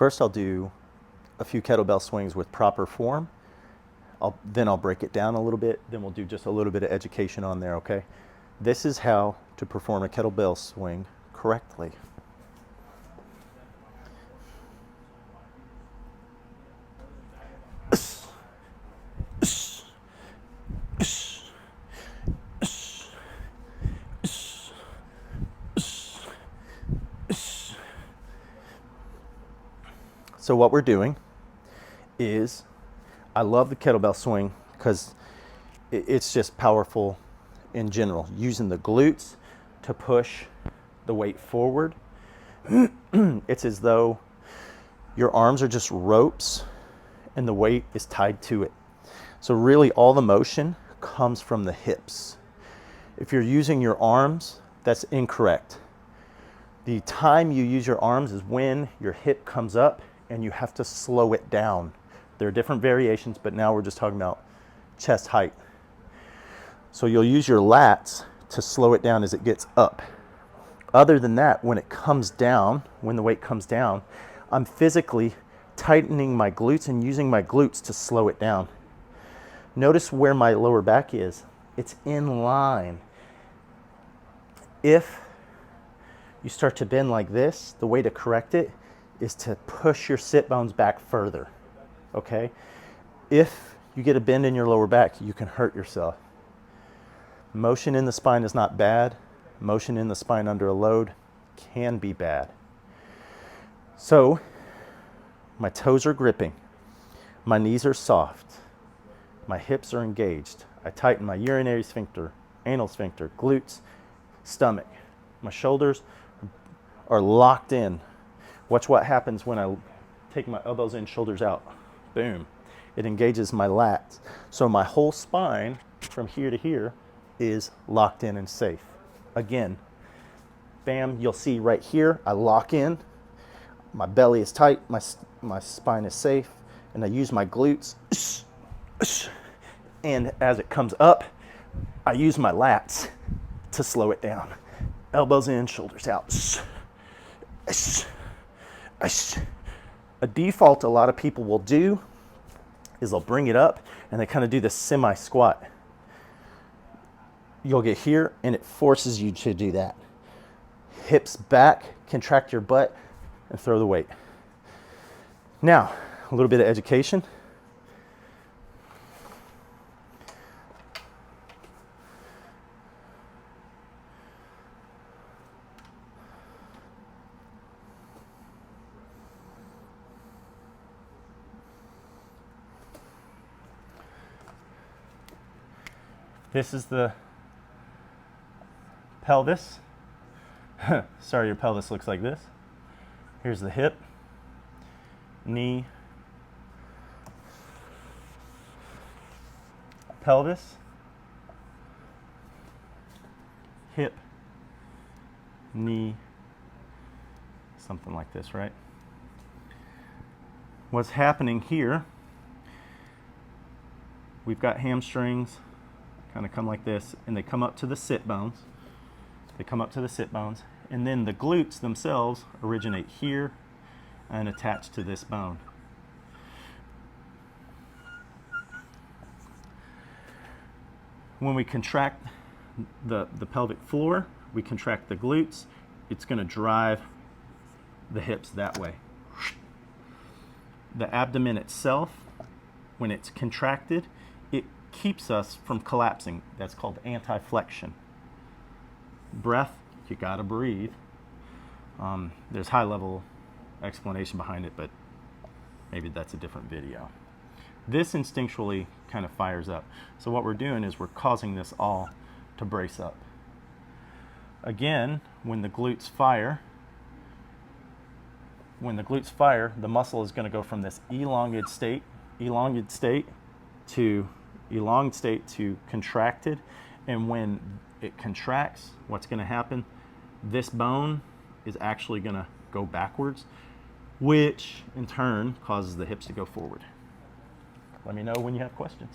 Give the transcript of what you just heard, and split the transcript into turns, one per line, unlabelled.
First I'll do a few kettlebell swings with proper form. Then I'll break it down a little bit. Then we'll do just a little bit of education on there, okay? This is how to perform a kettlebell swing correctly. So what we're doing is, I love the kettlebell swing because it's just powerful in general, using the glutes to push the weight forward. It's as though your arms are just ropes and the weight is tied to it. So really all the motion comes from the hips. If you're using your arms, that's incorrect. The time you use your arms is when your hip comes up and you have to slow it down. There are different variations, but now we're just talking about chest height. So you'll use your lats to slow it down as it gets up. Other than that, when it comes down, when the weight comes down, I'm physically tightening my glutes and using my glutes to slow it down. Notice where my lower back is. It's in line. If you start to bend like this, the way to correct it is to push your sit bones back further, okay? If you get a bend in your lower back, you can hurt yourself. Motion in the spine is not bad. Motion in the spine under a load can be bad. So, my toes are gripping. My knees are soft. My hips are engaged. I tighten my urinary sphincter, anal sphincter, glutes, stomach. My shoulders are locked in. Watch what happens when I take my elbows in, shoulders out. Boom. It engages my lats. So my whole spine from here to here is locked in and safe. Again, bam, you'll see right here, I lock in. My belly is tight, my spine is safe, and I use my glutes. And as it comes up, I use my lats to slow it down. Elbows in, shoulders out. A default a lot of people will do is they'll bring it up and they kind of do this semi-squat. You'll get here and it forces you to do that. Hips back, contract your butt, and throw the weight. Now, a little bit of education. This is the pelvis. Sorry, your pelvis looks like this. Here's the hip, knee, pelvis, hip, knee, something like this, right? What's happening here, we've got hamstrings, kind of come like this, and they come up to the sit bones. They come up to the sit bones, and then the glutes themselves originate here and attach to this bone. When we contract the pelvic floor, we contract the glutes, it's going to drive the hips that way. The abdomen itself, when it's contracted, it keeps us from collapsing. That's called anti-flexion. Breath, you gotta breathe. There's high level explanation behind it, but maybe that's a different video. This instinctually kind of fires up. So what we're doing is we're causing this all to brace up. Again, when the glutes fire, the muscle is going to go from this elongated state to contracted. And when it contracts, what's going to happen? This bone is actually going to go backwards, which in turn causes the hips to go forward. Let me know when you have questions.